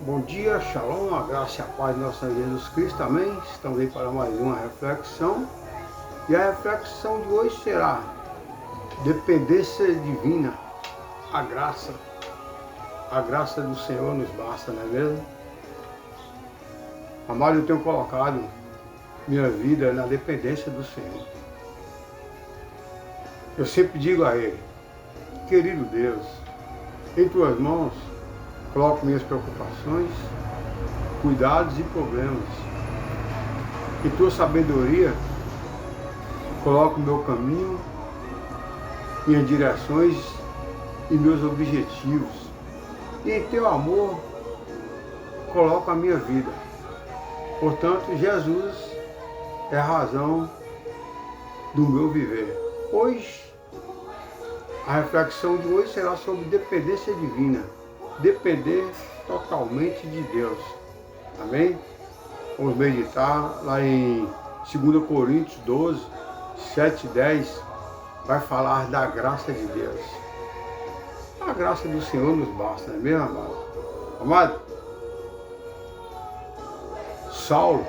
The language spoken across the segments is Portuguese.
Bom dia, shalom, a graça e a paz de nosso Senhor Jesus Cristo, amém? Estamos aí para mais uma reflexão. E a reflexão de hoje será dependência divina, a graça do Senhor nos basta, não é mesmo? Amado, eu tenho colocado minha vida na dependência do Senhor. Eu sempre digo a Ele, querido Deus, em Tuas mãos coloco minhas preocupações, cuidados e problemas. Em Tua sabedoria, coloco meu caminho, minhas direções e meus objetivos. E em Teu amor, coloco a minha vida. Portanto, Jesus é a razão do meu viver. Hoje, a reflexão de hoje será sobre dependência divina. Depender totalmente de Deus. Amém? Vamos meditar lá em 2 Coríntios 12, 7 e 10. Vai falar da graça de Deus. A graça do Senhor nos basta, não é mesmo, amado? Amado, Saulo,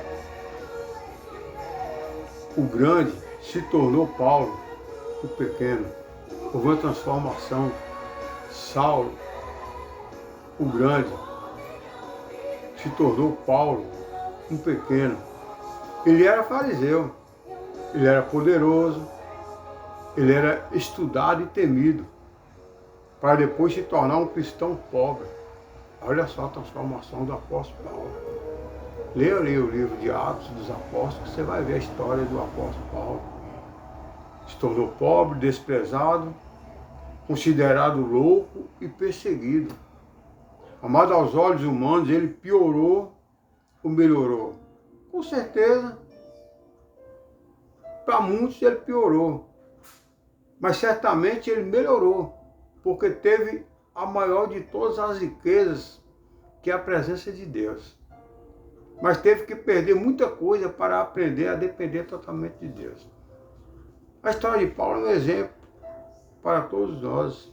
o grande, se tornou Paulo, o pequeno. Houve uma transformação. Saulo, o grande, se tornou Paulo, um pequeno. Ele era fariseu, ele era poderoso, ele era estudado e temido, para depois se tornar um cristão pobre. Olha só a transformação do apóstolo Paulo. Leia o livro de Atos dos Apóstolos, você vai ver a história do apóstolo Paulo. Se tornou pobre, desprezado, considerado louco e perseguido. Amado, aos olhos humanos, ele piorou ou melhorou? Com certeza, para muitos ele piorou. Mas certamente ele melhorou, porque teve a maior de todas as riquezas, que é a presença de Deus. Mas teve que perder muita coisa para aprender a depender totalmente de Deus. A história de Paulo é um exemplo para todos nós,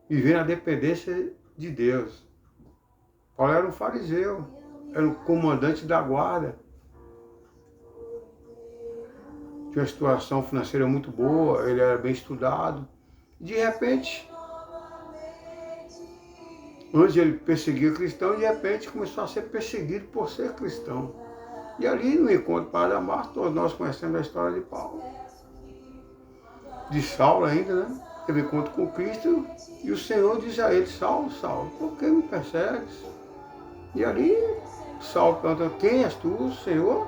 viver na dependência de Deus. Paulo era um fariseu, era o comandante da guarda. Tinha uma situação financeira muito boa, ele era bem estudado. De repente, antes ele perseguia cristão, de repente começou a ser perseguido por ser cristão. E ali no encontro para Damasco, todos nós conhecemos a história de Paulo. De Saulo ainda, né? Teve encontro com Cristo e o Senhor diz a ele, Saulo, Saulo, por que me persegues? E ali, Saulo pergunta, quem és tu, Senhor?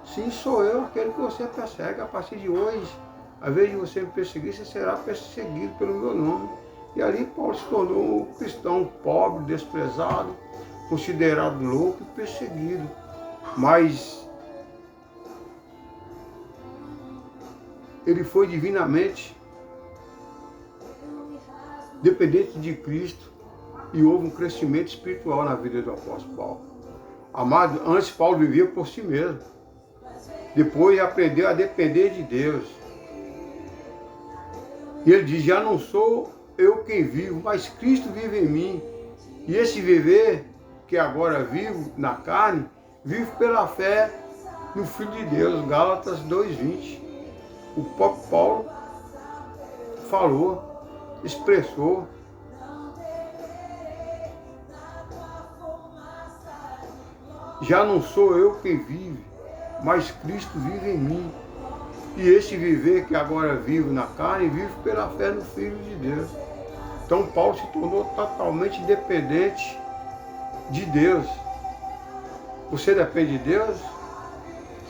Sim, sou eu, aquele que você persegue. A partir de hoje, ao invés de você me perseguir, você será perseguido pelo meu nome. E ali Paulo se tornou um cristão pobre, desprezado, considerado louco e perseguido. Mas ele foi divinamente dependente de Cristo. E houve um crescimento espiritual na vida do apóstolo Paulo. Amado, antes Paulo vivia por si mesmo. Depois aprendeu a depender de Deus. E ele diz, já não sou eu quem vivo, mas Cristo vive em mim. E esse viver, que agora vivo na carne, vivo pela fé no Filho de Deus, Gálatas 2:20. O próprio Paulo falou, expressou. Já não sou eu quem vive, mas Cristo vive em mim. E esse viver que agora vivo na carne, vivo pela fé no Filho de Deus. Então Paulo se tornou totalmente dependente de Deus. Você depende de Deus?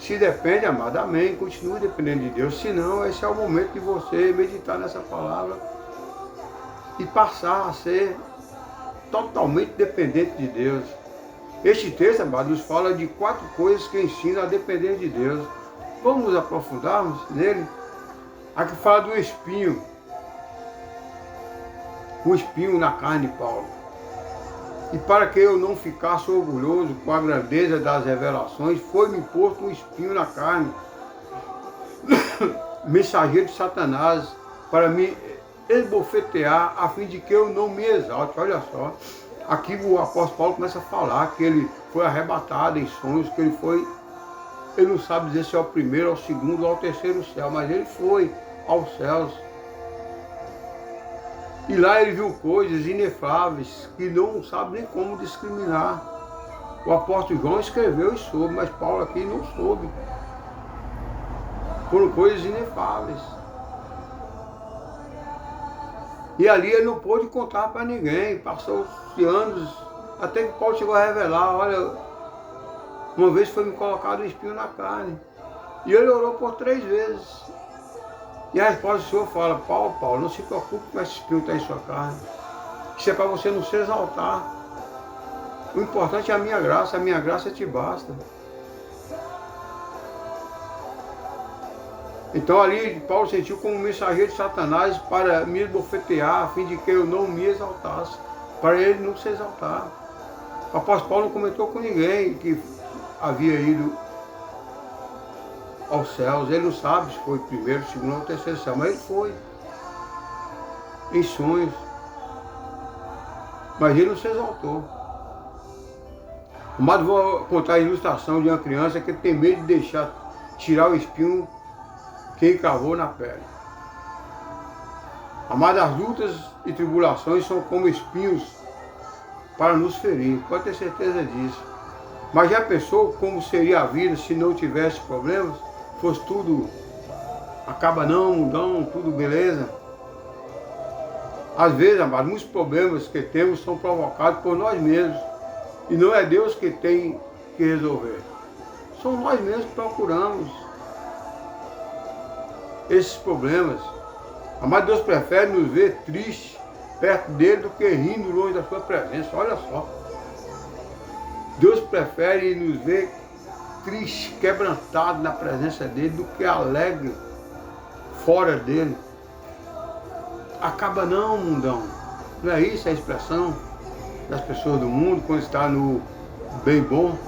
Se depende, amado, amém, continue dependendo de Deus. Se não, esse é o momento de você meditar nessa palavra e passar a ser totalmente dependente de Deus. Este texto, amado, nos fala de 4 coisas que ensinam a depender de Deus. Vamos nos aprofundarmos nele? Aqui fala do espinho. O espinho na carne de Paulo. E para que eu não ficasse orgulhoso com a grandeza das revelações, foi-me posto um espinho na carne, mensageiro de Satanás, para me esbofetear, a fim de que eu não me exalte. Olha só, Aqui o apóstolo Paulo começa a falar que ele foi arrebatado em sonhos, que ele não sabe dizer se é o primeiro, ao segundo ou ao terceiro céu, mas ele foi aos céus. E lá ele viu coisas inefáveis que não sabe nem como discriminar. O apóstolo João escreveu e soube, mas Paulo aqui não soube. Foram coisas inefáveis. E ali ele não pôde contar para ninguém. Passou-se anos, até que Paulo chegou a revelar, olha, uma vez foi me colocado um espinho na carne. E ele orou por 3 vezes. E a resposta do Senhor fala, Paulo, não se preocupe com esse espinho que está em sua carne. Isso é para você não se exaltar. O importante é a minha graça te basta. Então ali Paulo sentiu como um mensageiro de Satanás para me esbofetear, a fim de que eu não me exaltasse, para ele não se exaltar. O apóstolo Paulo não comentou com ninguém que havia ido aos céus. Ele não sabe se foi primeiro, segundo ou terceiro céu, mas ele foi em sonhos. Mas ele não se exaltou. Amado, vou contar a ilustração de uma criança que tem medo de deixar tirar o espinho que encravou na pele. Amado, as lutas e tribulações são como espinhos para nos ferir, pode ter certeza disso. Mas já pensou como seria a vida se não tivesse problemas? Fosse tudo, acaba não, mudão, tudo beleza? Às vezes, amado, muitos problemas que temos são provocados por nós mesmos. E não é Deus que tem que resolver. São nós mesmos que procuramos esses problemas. Amado, Deus prefere nos ver tristes perto dele do que rindo longe da sua presença. Olha só. Deus prefere nos ver triste, quebrantado na presença dele do que alegre fora dele. Acaba não, mundão. Não é isso a expressão das pessoas do mundo quando está no bem bom?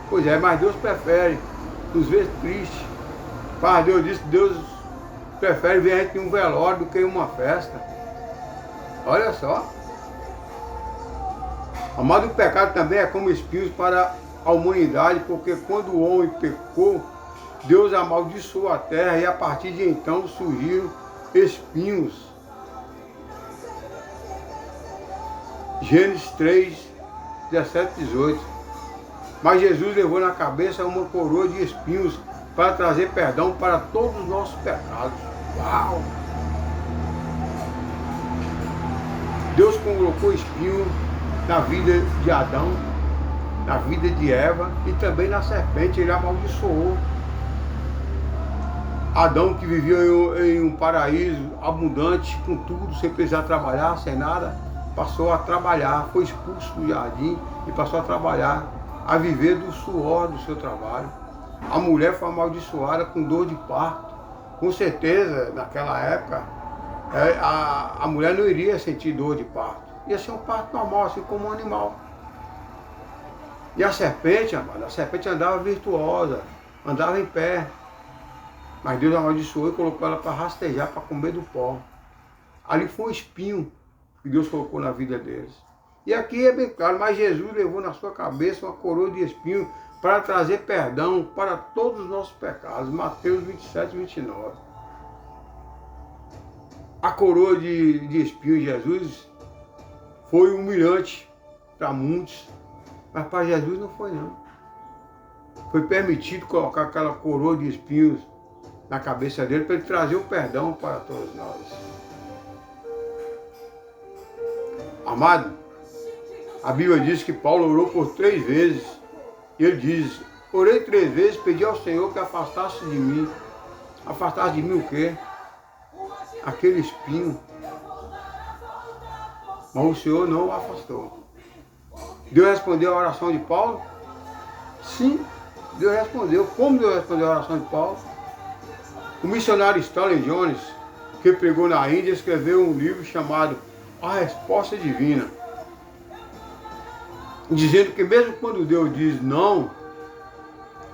Pois é, mas Deus prefere nos ver tristes. Pai, Deus disse que Deus prefere ver a gente em um velório do que em uma festa. Olha só. Amado, o pecado também é como espinhos para a humanidade, porque quando o homem pecou, Deus amaldiçoou a terra e a partir de então surgiram espinhos. Gênesis 3, 17, 18. Mas Jesus levou na cabeça uma coroa de espinhos para trazer perdão para todos os nossos pecados. Uau! Deus colocou espinho na vida de Adão, na vida de Eva e também na serpente. Ele amaldiçoou. Adão, que vivia em um paraíso abundante, com tudo, sem precisar trabalhar, sem nada, passou a trabalhar, foi expulso do jardim e passou a trabalhar, a viver do suor do seu trabalho. A mulher foi amaldiçoada com dor de parto. Com certeza, naquela época, a mulher não iria sentir dor de parto. Ia ser um parto normal, assim como um animal. E a serpente, amada, a serpente andava virtuosa, andava em pé. Mas Deus amaldiçoou e colocou ela para rastejar, para comer do pó. Ali foi um espinho que Deus colocou na vida deles. E aqui é bem claro, mas Jesus levou na sua cabeça uma coroa de espinho para trazer perdão para todos os nossos pecados. Mateus 27, 29. A coroa de espinho de Jesus foi humilhante para muitos, mas para Jesus não foi não. Foi permitido colocar aquela coroa de espinhos na cabeça dele para ele trazer o perdão para todos nós. Amado, a Bíblia diz que Paulo orou por 3 vezes. E ele diz, orei 3 vezes, pedi ao Senhor que afastasse de mim. Afastasse de mim o quê? Aquele espinho. Mas o Senhor não o afastou. Deus respondeu a oração de Paulo? Sim, Deus respondeu. Como Deus respondeu a oração de Paulo? O missionário Stanley Jones, que pregou na Índia, escreveu um livro chamado A Resposta Divina, dizendo que mesmo quando Deus diz não,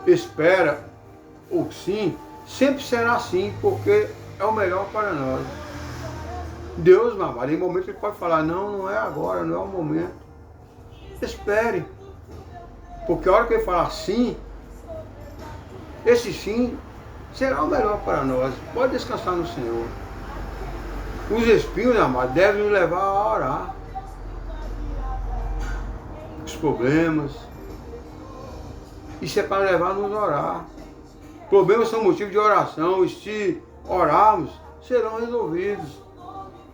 espera ou sim, sempre será sim, porque é o melhor para nós. Deus, meu amado, em momento ele pode falar, não, não é agora, não é o momento. Espere. Porque a hora que ele falar sim, esse sim será o melhor para nós. Pode descansar no Senhor. Os espinhos, amados, devem nos levar a orar. Os problemas. Isso é para levar-nos a orar. Problemas são motivo de oração. E se orarmos, serão resolvidos.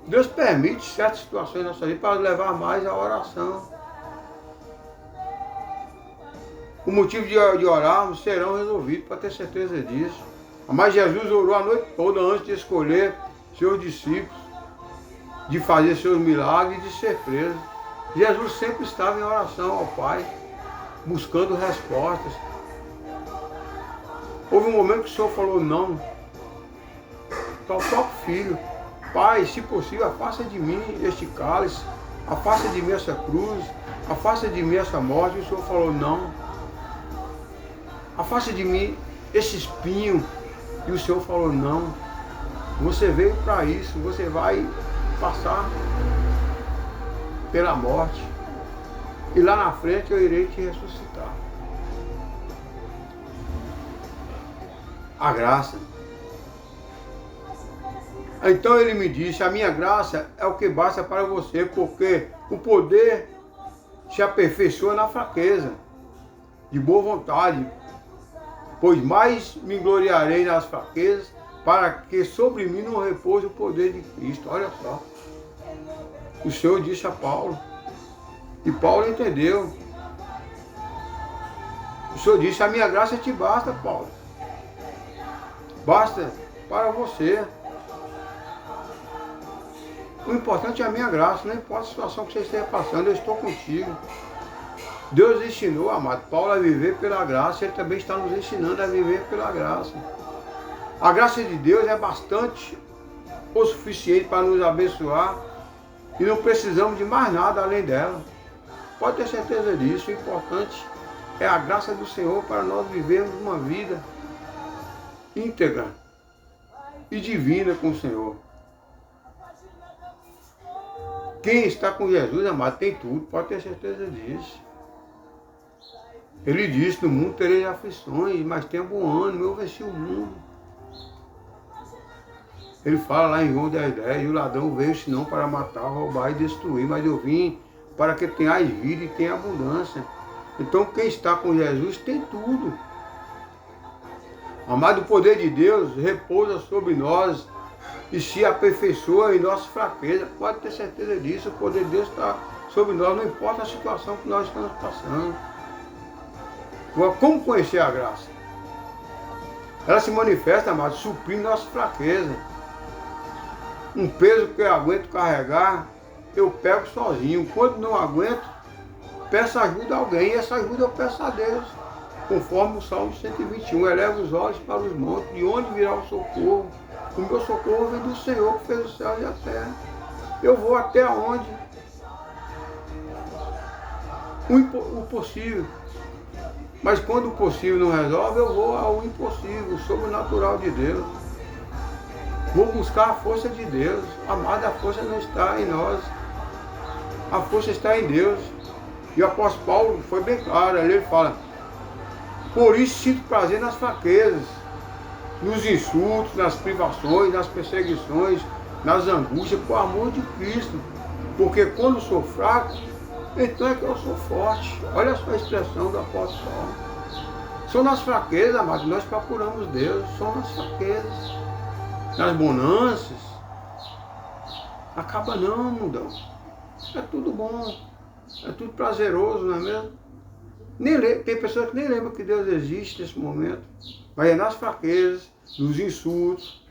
Deus permite certas situações na nossa vida para levar mais à oração. O motivo de orarmos serão resolvidos, para ter certeza disso. Mas Jesus orou a noite toda antes de escolher seus discípulos, de fazer seus milagres e de ser preso. Jesus sempre estava em oração ao Pai, buscando respostas. Houve um momento que o Senhor falou não para o próprio filho. Pai, se possível, afasta de mim este cálice, afasta de mim essa cruz, afasta de mim essa morte. E o Senhor falou não. Afasta de mim esse espinho. E o Senhor falou não. Você veio para isso, você vai passar pela morte. E lá na frente eu irei te ressuscitar. A graça. Então ele me disse, a minha graça é o que basta para você, porque o poder se aperfeiçoa na fraqueza, de boa vontade, pois mais me gloriarei nas fraquezas, para que sobre mim não repouse o poder de Cristo. Olha só. O Senhor disse a Paulo, e Paulo entendeu. O Senhor disse, a minha graça te basta, Paulo. Basta para você. O importante é a minha graça, não importa a situação que você esteja passando, eu estou contigo. Deus ensinou, amado, Paulo a viver pela graça, ele também está nos ensinando a viver pela graça. A graça de Deus é bastante o suficiente para nos abençoar e não precisamos de mais nada além dela. Pode ter certeza disso, o importante é a graça do Senhor para nós vivermos uma vida íntegra e divina com o Senhor. Quem está com Jesus, amado, tem tudo, pode ter certeza disso. Ele disse, no mundo tereis aflições, mas tenha bom ânimo, eu venci o mundo. Ele fala lá em João 10:10, e o ladrão veio senão para matar, roubar e destruir, mas eu vim para que tenhais vida e tenha abundância. Então quem está com Jesus tem tudo. Amado, o poder de Deus repousa sobre nós e se aperfeiçoa em nossa fraqueza. Pode ter certeza disso, o poder de Deus está sobre nós, não importa a situação que nós estamos passando. Agora, como conhecer a graça? Ela se manifesta, amado, suprindo nossa fraqueza. Um peso que eu aguento carregar, eu pego sozinho. Quando não aguento, peço ajuda a alguém. E essa ajuda eu peço a Deus. Conforme o Salmo 121, eleva os olhos para os montes, de onde virá o socorro? O meu socorro vem do Senhor que fez o céu e a terra. Eu vou até onde? O possível. Mas quando o possível não resolve, eu vou ao impossível, o sobrenatural de Deus. Vou buscar a força de Deus. Amada, a força não está em nós. A força está em Deus. E o apóstolo Paulo foi bem claro, ali ele fala, por isso sinto prazer nas fraquezas, nos insultos, nas privações, nas perseguições, nas angústias, por amor de Cristo. Porque quando sou fraco, então é que eu sou forte. Olha só a expressão do apóstolo Paulo. São nas fraquezas, amados, nós procuramos Deus. São nas fraquezas. Nas bonanças. Acaba não, mundão. É tudo bom. É tudo prazeroso, não é mesmo? Tem pessoas que nem lembram que Deus existe nesse momento. Mas é nas fraquezas, nos insultos,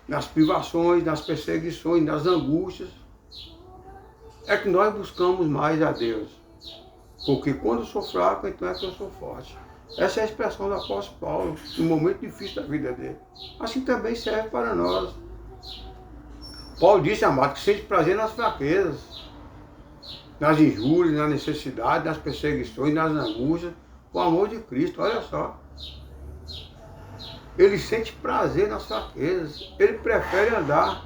nas privações, nas perseguições, nas angústias, é que nós buscamos mais a Deus. Porque quando eu sou fraco, então é que eu sou forte. Essa é a expressão do apóstolo Paulo, no momento difícil da vida dele. Assim também serve para nós. Paulo disse, amado, que sente prazer nas fraquezas, nas injúrias, na necessidade, nas perseguições, nas angústias, com o amor de Cristo. Olha só. Ele sente prazer nas fraquezas. Ele prefere andar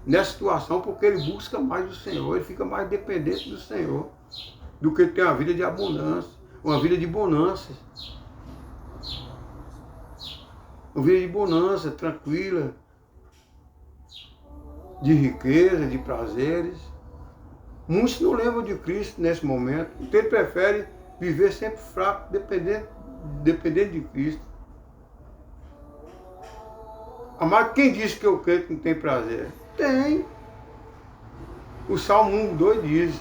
nessa situação porque ele busca mais do Senhor, ele fica mais dependente do Senhor. do que ter uma vida de abundância, uma vida de bonança. Uma vida de bonança, tranquila, de riqueza, de prazeres. Muitos não lembram de Cristo nesse momento, então ele prefere viver sempre fraco, dependendo de Cristo. Amado, quem disse que eu creio que não tem prazer? Tem. O Salmo 1:2 diz.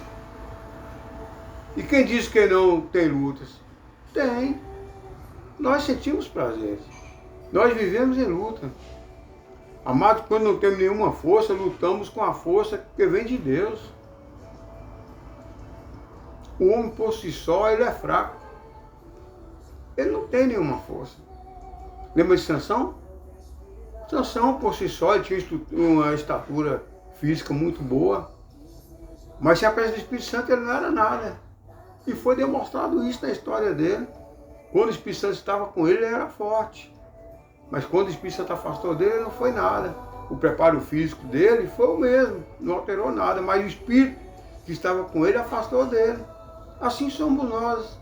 E quem disse que não tem lutas? Tem. Nós sentimos prazer. Nós vivemos em luta. Amado, quando não temos nenhuma força, lutamos com a força que vem de Deus. O homem por si só, ele é fraco. Ele não tem nenhuma força. Lembra de Sansão? Sansão por si só, ele tinha uma estatura física muito boa. Mas sem a presença do Espírito Santo ele não era nada. E foi demonstrado isso na história dele. Quando o Espírito Santo estava com ele, ele era forte. Mas quando o Espírito Santo afastou dele, ele não foi nada. O preparo físico dele foi o mesmo, não alterou nada. Mas o Espírito que estava com ele afastou dele. Assim somos nós.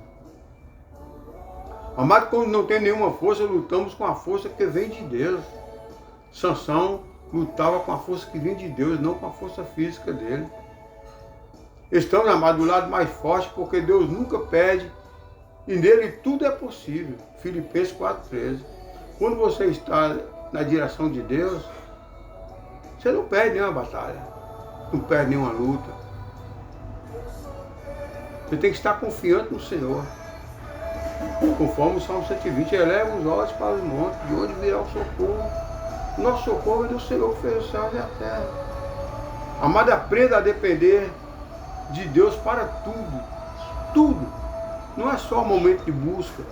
Amado, quando não tem nenhuma força, lutamos com a força que vem de Deus. Sansão lutava com a força que vem de Deus, não com a força física dele. Estamos, amados, do lado mais forte, porque Deus nunca pede, e nele tudo é possível. Filipenses 4:13. Quando você está na direção de Deus, você não perde nenhuma batalha, não perde nenhuma luta. Você tem que estar confiante no Senhor. Conforme o Salmo 120, eleva os olhos para os montes, de onde virá o socorro. O nosso socorro é do Senhor que fez os céus e a terra. Amado, aprenda a depender de Deus para tudo. Tudo. Não é só o momento de busca.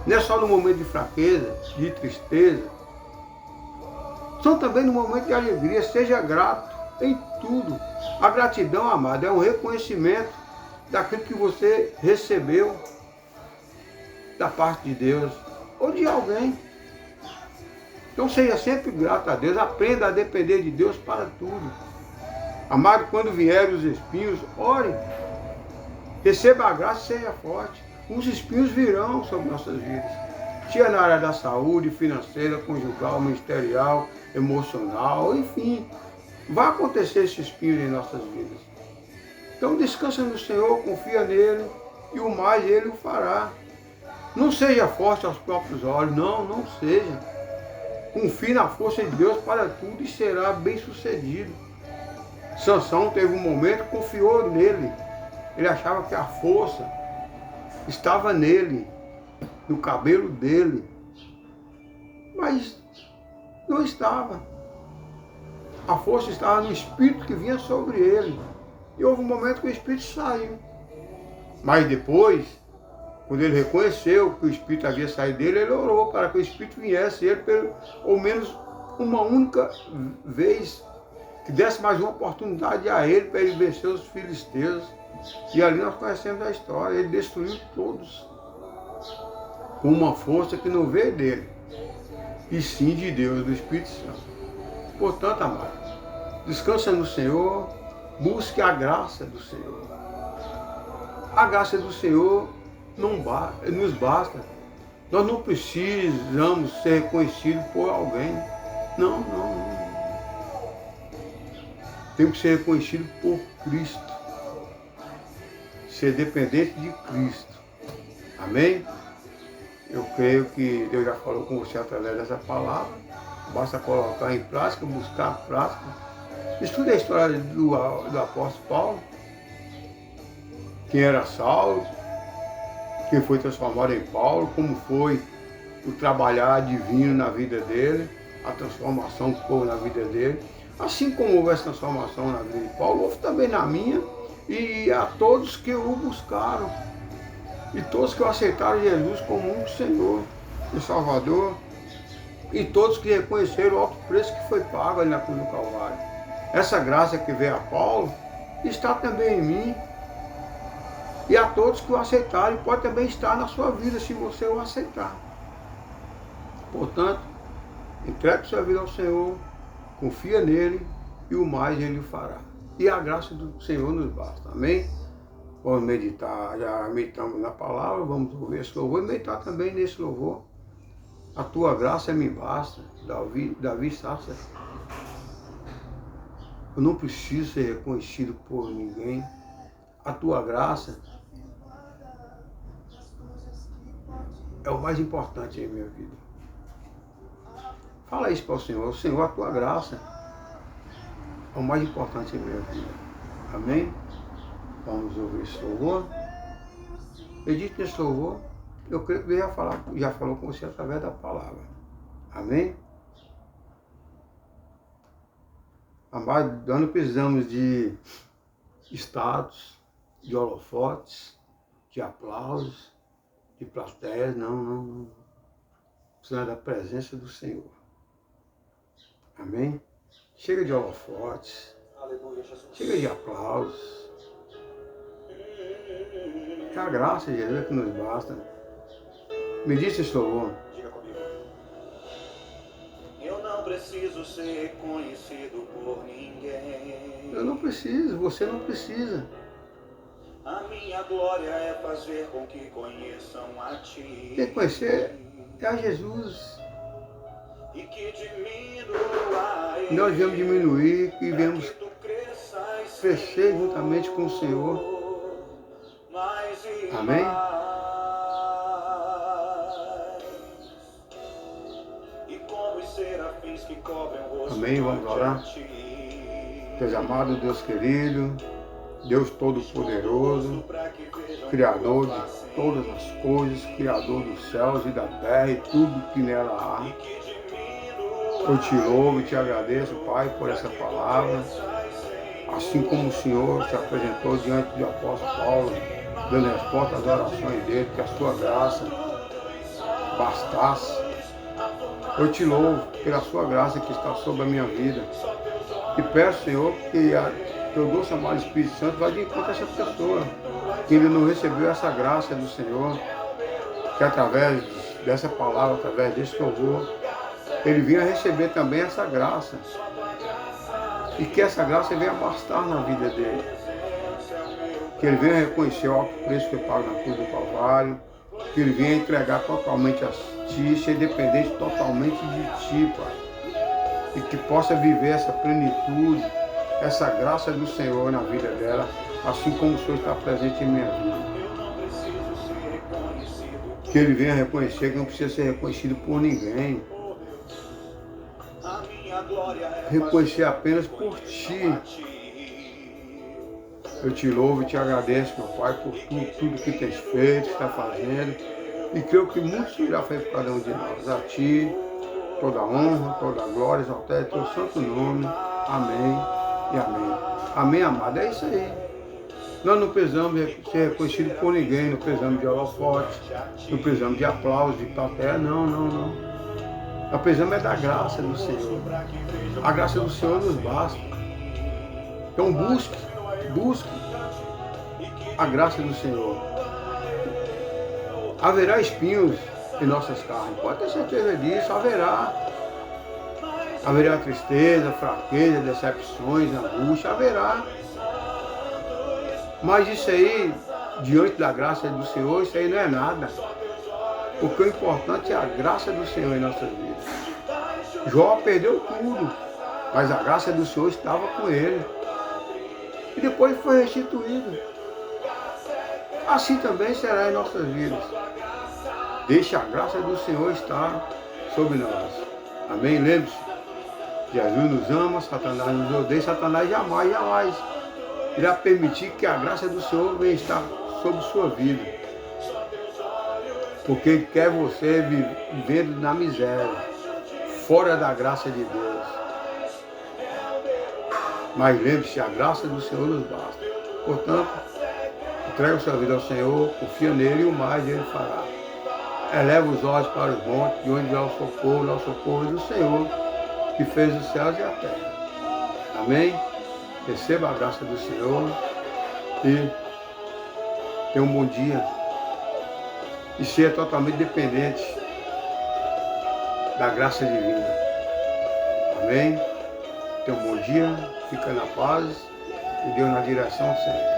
Não é só no momento de fraqueza, de tristeza. São também no momento de alegria. Seja grato em tudo. A gratidão, amado, é um reconhecimento daquilo que você recebeu da parte de Deus ou de alguém. Então seja sempre grato a Deus. Aprenda a depender de Deus para tudo. Amado, quando vierem os espinhos, ore. Receba a graça e seja forte. Os espinhos virão sobre nossas vidas. Seja na área da saúde, financeira, conjugal, ministerial, emocional, enfim. Vai acontecer esses espinhos em nossas vidas. Então descansa no Senhor, confia nele e o mais ele o fará. Não seja forte aos próprios olhos, não seja. Confie na força de Deus para tudo e será bem sucedido. Sansão teve um momento que confiou nele. Ele achava que a força estava nele, no cabelo dele. Mas não estava. A força estava no Espírito que vinha sobre ele. E houve um momento que o Espírito saiu. Mas depois, quando ele reconheceu que o Espírito havia saído dele, ele orou para que o Espírito viesse ele, pelo menos uma única vez, que desse mais uma oportunidade a ele para ele vencer os filisteus. E ali nós conhecemos a história. Ele destruiu todos com uma força que não veio dele, e sim de Deus, do Espírito Santo. Portanto, amado, descansa no Senhor, busque a graça do Senhor. A graça do Senhor nos basta. Nós não precisamos ser reconhecidos por alguém. Não. Temos que ser reconhecidos por Cristo. Ser dependente de Cristo. Amém? Eu creio que Deus já falou com você através dessa palavra. Basta colocar em prática, buscar a prática. Estude a história do apóstolo Paulo. Quem era Saulo, quem foi transformado em Paulo, como foi o trabalhar divino na vida dele, a transformação que houve na vida dele. Assim como houve essa transformação na vida de Paulo, houve também na minha, e a todos que o buscaram, e todos que aceitaram Jesus como único Senhor e Salvador, e todos que reconheceram o alto preço que foi pago ali na cruz do Calvário. Essa graça que veio a Paulo está também em mim, e a todos que o aceitaram, e pode também estar na sua vida, se você o aceitar. Portanto, entregue sua vida ao Senhor, confia nele, e o mais ele o fará. E a graça do Senhor nos basta. Amém? Vamos meditar, já meditamos na palavra, vamos ouvir esse louvor e meditar também nesse louvor. A tua graça me basta, Davi Sassa. Eu não preciso ser reconhecido por ninguém. A tua graça é o mais importante em minha vida. Fala isso para o Senhor. Senhor, a tua graça é o mais importante em minha vida. Amém? Vamos ouvir esse louvor. Medite nesse louvor. Eu creio que Deus já falou com você através da palavra. Amém? Amado, nós não precisamos de status, de holofotes, de aplausos, de plateias. Não. Precisamos da presença do Senhor. Amém? Chega de holofotes. Chega de aplausos. Que a graça de Jesus é que nos basta. Me disse esse louvor. Diga comigo. Eu não preciso ser reconhecido por ninguém. Eu não preciso, você não precisa. A minha glória é fazer com que conheçam a Ti. Reconhecer é a Jesus. E que diminua ele, Nós viemos diminuir e viemos que tu cresças, crescer juntamente com o Senhor. mais e Amém? mais. E como os serafins que cobrem o rosto. Amém, vamos orar. Deus amado, Deus querido, Deus Todo-Poderoso, Criador de todas as coisas, Criador dos céus e da terra e tudo que nela há. Eu te louvo e te agradeço, Pai, por essa palavra. Assim como o Senhor se apresentou diante do apóstolo Paulo, dando resposta às orações dele, que a sua graça bastasse. Eu te louvo pela sua graça que está sobre a minha vida. E peço, Senhor, que o doce amado Espírito Santo vá de encontro a essa pessoa que ainda não recebeu essa graça do Senhor, que através dessa palavra, através desse louvor, ele venha receber também essa graça. E que essa graça venha bastar na vida dele. Que ele venha reconhecer o alto preço que paga na cruz do Calvário. Que ele venha entregar totalmente a Ti, ser dependente totalmente de Ti, Pai. E que possa viver essa plenitude, essa graça do Senhor na vida dela, assim como o Senhor está presente em minha vida. Que ele venha reconhecer que não precisa ser reconhecido por ninguém. Reconhecer apenas por Ti. Eu te louvo e te agradeço, meu Pai, por tudo que tens feito, está fazendo. E creio que muito irá fazer por cada um de nós. A Ti, toda a honra, toda a glória, exaltar o Teu santo nome. Amém e amém. Amém, amado. É isso aí. Nós não precisamos ser reconhecidos por ninguém, não precisamos de holofote, não precisamos de aplausos, de plateia, não. Nós precisamos é da graça do Senhor. A graça do Senhor nos basta. Então busque a graça do Senhor. Haverá espinhos em nossas carnes, pode ter certeza disso, haverá. Haverá tristeza, fraqueza, decepções, angústia, haverá. Mas isso aí, diante da graça do Senhor, isso aí não é nada. Porque o importante é a graça do Senhor em nossas vidas. Jó perdeu tudo, mas a graça do Senhor estava com ele. E depois foi restituído. Assim também será em nossas vidas. Deixe a graça do Senhor estar sobre nós. Amém? Lembre-se, Jesus nos ama, Satanás nos odeia, Satanás jamais irá permitir que a graça do Senhor venha estar sobre sua vida. Porque Ele quer você vivendo na miséria, fora da graça de Deus. Mas lembre-se, a graça do Senhor nos basta. Portanto, entrega sua vida ao Senhor, confia nele e o mais Ele fará. Eleva os olhos para os montes, de onde virá o socorro é do Senhor, que fez os céus e a terra. Amém? Receba a graça do Senhor e tenha um bom dia. E seja totalmente dependente da graça divina. Amém? Tenha um bom dia, fica na paz e Deus na direção sempre.